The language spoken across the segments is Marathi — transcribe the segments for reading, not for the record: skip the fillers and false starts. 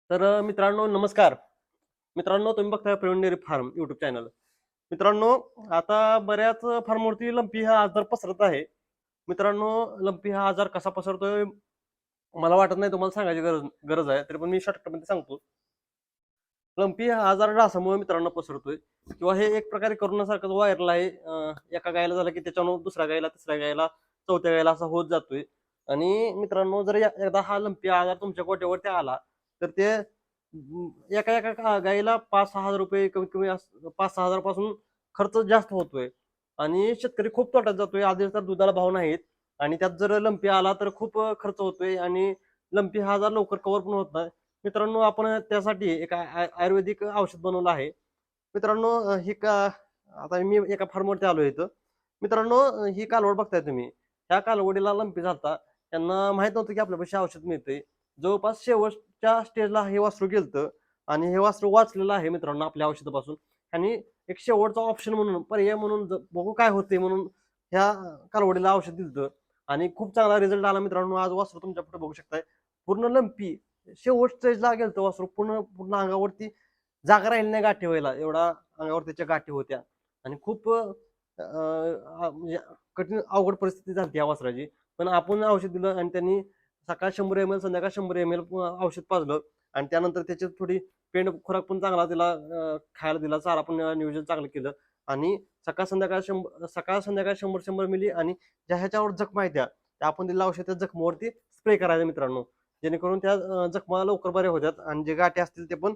तर मित्रांनो नमस्कार. मित्रांनो तुम्ही बघताय Praveen dairy farm YouTube channel. मित्रांनो आता बऱ्याच फार्मवरती लंपी हा आजार पसरत आहे. मित्रांनो लंपी हा आजार कसा पसरतोय मला वाटत नाही तुम्हाला सांगायची गरज गरज आहे, तरी पण मी शॉर्टकटमध्ये सांगतो. लंपी हा आजार डासामुळे मित्रांनो पसरतोय किंवा हे एक प्रकारे करोनासारखंच व्हायरल आहे. एका गायला झालं की त्याच्यावर दुसऱ्या गायला, तिसऱ्या गायला, चौथ्या गायला असा होत जातोय. आणि मित्रांनो जर एकदा हा लंपी आजार तुमच्या गोट्यावरती आला तर ते एका एका गाईला 5-6 हजार रुपये कमीत कमी 5-6 हजार पासून खर्च जास्त होतोय. आणि शेतकरी खूप तोट्यात जातोय. आधी तर दुधाला भाव नाहीत आणि त्यात जर लंपी आला तर खूप खर्च होतोय आणि लंपी हा आजार लवकर कव्हर पण होत नाही. मित्रांनो आपण त्यासाठी एक आयुर्वेदिक औषध बनवलं आहे. मित्रांनो ही का आता मी एका फार्मवरती आलो इथं. मित्रांनो ही कालवड बघताय तुम्ही. ह्या कालवडीला लंपी झालता. त्यांना माहित नव्हतं की आपल्यापाशी औषध मिळतंय. जवळपास शेवटच्या स्टेजला हे वासरू गेलतं आणि हे वासरू वाचलेलं आहे मित्रांनो आपल्या औषधापासून. आणि एक शेवटचा ऑप्शन म्हणून पर्याय म्हणून बघू काय होते म्हणून ह्या कालवडीला औषध दिलं आणि खूप चांगला रिझल्ट आला मित्रांनो. आज वासरू तुमच्या पुढे बघू शकताय. पूर्ण लंपी शेवट स्टेजला गेलतं वासरू. पूर्ण पूर्ण अंगावरती जागा राहिली नाही गाठी व्हायला, एवढा अंगावर त्याच्या गाठी होत्या. आणि खूप म्हणजे कठीण अवघड परिस्थिती झाली या वासराची. पण आपण औषध दिलं आणि त्यांनी सकाळ 100 ml संध्याकाळ 100 ml औषध पाजलं आणि त्यानंतर त्याच्यात थोडी पेंड खुराक पण चांगला दिला, खायला दिला, चारा पण नियोजन चांगलं केलं. आणि सकाळ संध्याकाळ 100 मिली आणि ज्या ह्याच्यावर जखमा आहेत त्या आपण दिलेलं औषध त्या जखमावरती स्प्रे करायचं मित्रांनो. जेणेकरून त्या जखमा लवकर बऱ्या होतात आणि जे गाठी असतील ते पण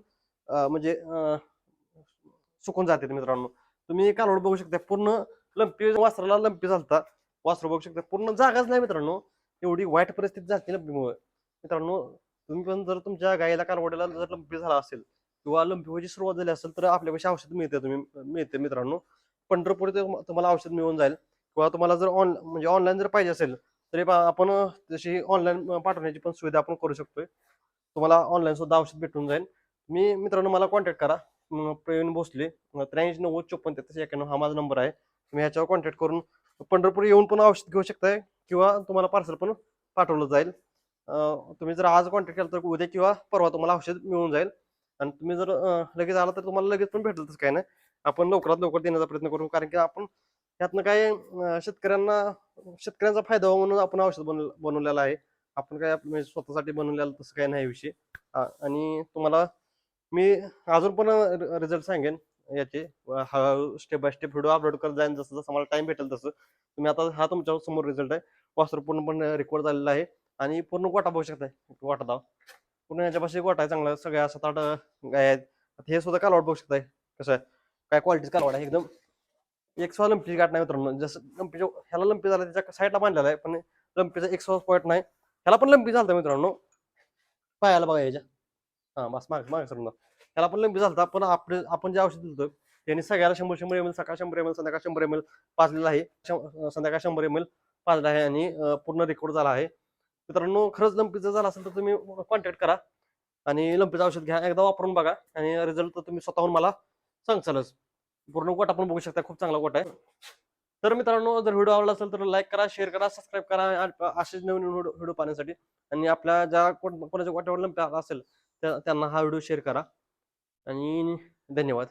म्हणजे सुकून जाते मित्रांनो. तुम्ही कालवड बघू शकता पूर्ण लंपी वासराला लंपी झालता. वासरू बघू शकता पूर्ण जागाच नाही मित्रांनो. एवढी वाईट परिस्थिती झाली लंपीमुळे. मित्रांनो तुम्ही पण जर तुमच्या गायीला कालवडीला जर लंपी झाला असेल किंवा लंपी व्हायची सुरुवात झाली असेल तर आपल्यापाशी औषध मिळते मित्रांनो. पंढरपूर तुम्हाला औषध मिळून जाईल किंवा तुम्हाला जर म्हणजे ऑनलाईन जर पाहिजे असेल तरी आपण तशी ऑनलाईन पाठवण्याची पण सुविधा आपण करू शकतोय. तुम्हाला ऑनलाईन सुद्धा औषध भेटून जाईल. मी मित्रांनो मला कॉन्टॅक्ट करा. प्रवीण भोसले 83 90 54 93 91 हा माझा नंबर आहे. तुम्ही ह्याच्यावर कॉन्टॅक्ट करून पंढरपूर येऊन पण औषध घेऊ शकताय किंवा तुम्हाला पार्सल पण पाठवलं जाईल. तुम्ही जर आज कॉन्टॅक्ट केला तर उद्या किंवा परवा तुम्हाला औषध मिळून जाईल. आणि तुम्ही जर लगेच आला तर तुम्हाला लगेच पण भेटेल, तसं काय नाही. आपण लवकरात लवकर देण्याचा प्रयत्न करू, कारण की आपण त्यातनं काय शेतकऱ्यांचा फायदा व्हावा म्हणून आपण औषध बनवलेलं आहे. आपण काय म्हणजे स्वतःसाठी बनवलेलं तसं काही नाही विषय. आणि तुम्हाला मी अजून पण रिझल्ट सांगेन याचे. हळूहळू step by step video upload करत जाईन जसं जसं मला टाइम भेटेल तसं. तुम्ही आता हा तुमच्या समोर रिझल्ट आहे. वासरू पूर्णपणे रेकॉर्ड झालेला आहे आणि पूर्ण गोटा बघू शकताय. गोटा दाव पूर्ण याच्यापाशी गोटा आहे चांगला. सगळ्या 7-8 गाय आहेत. हे सुद्धा कालवड बघू शकताय कसं आहे, काय क्वालिटीच कालवड आहे एकदम. एक सहा लंपीची गाठ नाही मित्रांनो. जसं लंपीच्या ह्याला लंपी झाला त्याच्या साईडला बांधलेला आहे, पण लंपीचा एक सहा पॉईंट नाही. ह्याला पण लंपी झालता मित्रांनो. पायाला बघा याच्या. हा बस माग माग सर त्याला पण लंपी झालता. पण आपण जे औषध दिलं त्यांनी सगळ्याला 100 ml सकाळ 100 ml संध्याकाळ 100 ml पाजलेलं आहे. संध्याकाळ 100 ml पाजलं आहे आणि पूर्ण रेकॉर्ड झाला आहे. मित्रांनो खरंच लंपीचं झालं असेल तर तुम्ही कॉन्टॅक्ट करा आणि लंपीचं औषध घ्या, एकदा वापरून बघा आणि रिझल्ट तर तुम्ही स्वतःहून मला सांगचालच. पूर्ण गोटा पण बघू शकता, खूप चांगला गोटा आहे. तर मित्रांनो जर व्हिडिओ आवडला असेल तर लाईक करा, शेअर करा, सबस्क्राईब करा असेच नवीन व्हिडिओ पाहण्यासाठी. आणि आपल्या ज्या कोणाच्या गोट्यावर लंपी असेल त्यांना हा व्हिडिओ शेअर करा आणि धन्यवाद.